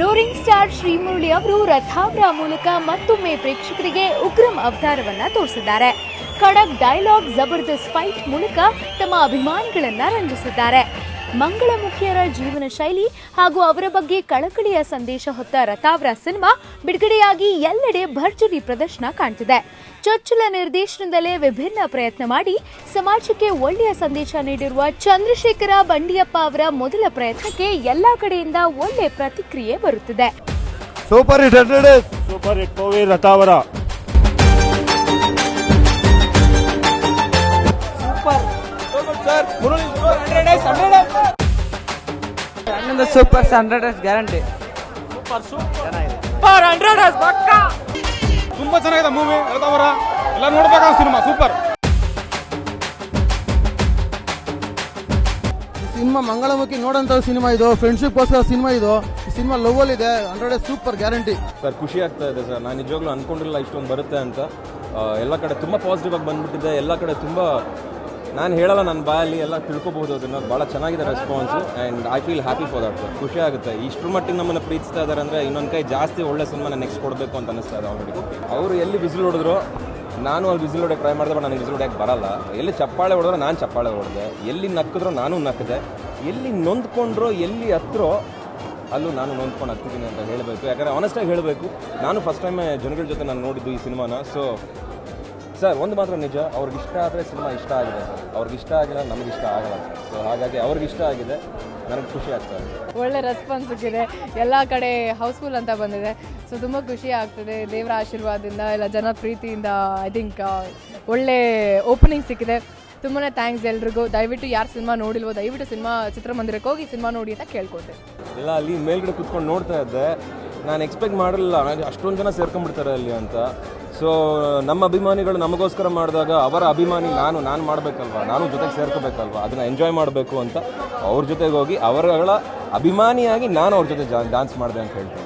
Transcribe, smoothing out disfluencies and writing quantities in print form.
Roaring star Srimurali ಅವರು ರಥಾವರ ಮೂಲಕ ಮತ್ತೊಮ್ಮೆ ಪ್ರೇಕ್ಷಕರಿಗೆ ಉಗ್ರಂ ಅವತಾರವನ್ನ ತೋರಿಸಿದ್ದಾರೆ. ಖಡಕ್ ಡೈಲಾಗ್, ಜಬರ್ದಸ್ತ್ ಫೈಟ್ ಮೂಲಕ ತಮ್ಮ ಅಭಿಮಾನಿಗಳನ್ನ ರಂಜಿಸಿದ್ದಾರೆ. ಮಂಗಳಮುಖಿಯರ ಜೀವನ ಶೈಲಿ ಹಾಗೂ ಅವರ ಬಗ್ಗೆ ಕಳಕಳಿಯ ಸಂದೇಶ ಹೊತ್ತ ರಥಾವರ ಸಿನಿಮಾ ಬಿಡುಗಡೆಯಾಗಿ ಎಲ್ಲೆಡೆ ಭರ್ಜರಿ ಪ್ರದರ್ಶನ ಕಾಣ್ತಿದೆ. ಚೊಚ್ಚಲ ನಿರ್ದೇಶನದಲ್ಲೇ ವಿಭಿನ್ನ ಪ್ರಯತ್ನ ಮಾಡಿ ಸಮಾಜಕ್ಕೆ ಒಳ್ಳೆಯ ಸಂದೇಶ ನೀಡಿರುವ ಚಂದ್ರಶೇಖರ ಬಂಡಿಯಪ್ಪ ಅವರ ಮೊದಲ ಪ್ರಯತ್ನಕ್ಕೆ ಎಲ್ಲಾ ಕಡೆಯಿಂದ ಒಳ್ಳೆ ಪ್ರತಿಕ್ರಿಯೆ ಬರುತ್ತಿದೆ. Super hit movie Rathavara. Super 100 guarantee. ತುಂಬಾ ಚೆನ್ನಾಗಿದೆ ಮೂವಿ ರಥಾವರ. ಎಲ್ಲ ನೋಡ್ಬೇಕಾದ ಸಿನಿಮಾ. ಸೂಪರ್ ಸಿನಿಮಾ ಮಂಗಳಮುಖಿ ನೋಡೋಂಥ ಸಿನಿಮಾ ಇದು. ಫ್ರೆಂಡ್ಶಿಪ್ಗೋಸ್ಕರ ಸಿನಿಮಾ ಇದು. ಈ ಸಿನಿಮಾ ಲವ್ ಇದೆ. 100 ಸೂಪರ್ ಗ್ಯಾರಂಟಿ. ಸರ್ ಖುಷಿ ಆಗ್ತಾ ಇದೆ ಸರ್. ನಾನು ನಿಜವಾಗ್ಲೂ ಅನ್ಕೊಂಡಿರಲಿಲ್ಲ ಇಷ್ಟೊಂದು ಬರುತ್ತೆ ಅಂತ. ಎಲ್ಲ ಕಡೆ ತುಂಬ ಪಾಸಿಟಿವ್ ಆಗಿ ಬಂದ್ಬಿಟ್ಟಿದೆ. ಎಲ್ಲ ಕಡೆ ತುಂಬ, ನಾನು ಹೇಳಲ್ಲ ನನ್ನ ಬಾಯಲ್ಲಿ, ಎಲ್ಲ ತಿಳ್ಕೊಬಹುದು ಅದನ್ನು. ಭಾಳ ಚೆನ್ನಾಗಿದೆ response and I feel happy for that sir. ಖುಷಿ ಆಗುತ್ತೆ. ಇಷ್ಟರ ಮಟ್ಟಿಗೆ ನಮ್ಮನ್ನು ಪ್ರೀತಿಸ್ತಾ ಇದ್ದಾರೆ ಅಂದರೆ ಇನ್ನೊಂದು ಕೈ ಜಾಸ್ತಿ ಒಳ್ಳೆ ಸಿನಿಮಾನ ನೆಕ್ಸ್ಟ್ ಕೊಡಬೇಕು ಅಂತ ಅನ್ನಿಸ್ತಾ ಇದೆ ಆಲ್ರೆಡಿ. ಅವರು ಎಲ್ಲಿ ವಿಸಿಲ್ ಹೊಡೆದ್ರು ನಾನು ಅಲ್ಲಿ ವಿಸಿಲ್ ಹೊಡೆಯೋಕೆ ಟ್ರೈ ಮಾಡಿದೆ, ಬಟ್ ನನಗೆ ವಿಸಿಲ್ ಹೊಡೆಯೋಕೆ ಬರಲ್ಲ. ಎಲ್ಲಿ ಚಪ್ಪಾಳೆ ಹೊಡೆದ್ರೆ ನಾನು ಚಪ್ಪಾಳೆ ಹೊಡೆದೆ, ಎಲ್ಲಿ ನಕ್ಕಿದ್ರೋ ನಾನು ನಕ್ಕಿದೆ, ಎಲ್ಲಿ ನೊಂದ್ಕೊಂಡ್ರೋ ಎಲ್ಲಿ ಹತ್ರೋ ಅಲ್ಲೂ ನಾನು ನೊಂದ್ಕೊಂಡು ಹತ್ತಿದ್ದೀನಿ ಅಂತ ಹೇಳಬೇಕು. ಯಾಕಂದರೆ ಆನೆಸ್ಟಾಗಿ ಹೇಳಬೇಕು, ನಾನು ಫಸ್ಟ್ ಟೈಮ್ ಜನಗಳ ಜೊತೆ ನಾನು ನೋಡಿದ್ದು ಈ ಸಿನಿಮಾನ. ಸೊ ಸರ್ ಒಂದು ಮಾತ್ರ ನಿಜ, ಅವ್ರಿಗೆ ಇಷ್ಟ ಆದರೆ ಸಿನಿಮಾ ಇಷ್ಟ ಆಗಿದೆ ಸರ್. ಅವ್ರಿಗೆ ಇಷ್ಟ ಆಗಿಲ್ಲ, ನಮಗೆ ಇಷ್ಟ ಆಗಲ್ಲ ಸರ್. ಸೊ ಹಾಗಾಗಿ ಅವ್ರಿಗೆ ಇಷ್ಟ ಆಗಿದೆ, ನನಗೆ ಖುಷಿ ಆಗ್ತದೆ. ಒಳ್ಳೆ ರೆಸ್ಪಾನ್ಸ್ ಸಿಕ್ಕಿದೆ. ಎಲ್ಲ ಕಡೆ ಹೌಸ್ಫುಲ್ ಅಂತ ಬಂದಿದೆ. ಸೊ ತುಂಬ ಖುಷಿ ಆಗ್ತದೆ. ದೇವರ ಆಶೀರ್ವಾದದಿಂದ ಎಲ್ಲ ಜನ ಪ್ರೀತಿಯಿಂದ ಐ ಥಿಂಕ್ ಒಳ್ಳೆ ಓಪನಿಂಗ್ ಸಿಕ್ಕಿದೆ. ತುಂಬಾ ಥ್ಯಾಂಕ್ಸ್ ಎಲ್ರಿಗೂ. ದಯವಿಟ್ಟು ಯಾರು ಸಿನಿಮಾ ನೋಡಿಲ್ವೋ ದಯವಿಟ್ಟು ಚಿತ್ರಮಂದಿರಕ್ಕೆ ಹೋಗಿ ಸಿನಿಮಾ ನೋಡಿ ಅಂತ ಕೇಳ್ಕೊಳ್ತೇನೆ. ಎಲ್ಲ ಅಲ್ಲಿ ಮೇಲ್ಗಡೆ ಕೂತ್ಕೊಂಡು ನೋಡ್ತಾ ಇದ್ದೆ. ನಾನು ಎಕ್ಸ್ಪೆಕ್ಟ್ ಮಾಡಿರಲಿಲ್ಲ ಅಷ್ಟೊಂದು ಜನ ಸೇರ್ಕೊಂಡ್ಬಿಡ್ತಾರೆ ಅಲ್ಲಿ ಅಂತ. ಸೊ ನಮ್ಮ ಅಭಿಮಾನಿಗಳು ನಮಗೋಸ್ಕರ ಮಾಡಿದಾಗ ಅವರ ಅಭಿಮಾನಿ ನಾನು ಮಾಡಬೇಕಲ್ವ, ನಾನು ಜೊತೆಗೆ ಸೇರ್ಕೋಬೇಕಲ್ವ, ಅದನ್ನು ಎಂಜಾಯ್ ಮಾಡಬೇಕು ಅಂತ ಅವ್ರ ಜೊತೆಗೆ ಹೋಗಿ ಅವರುಗಳ ಅಭಿಮಾನಿಯಾಗಿ ನಾನು ಅವ್ರ ಜೊತೆ ಡ್ಯಾನ್ಸ್ ಮಾಡಿದೆ ಅಂತ ಹೇಳ್ತೀನಿ.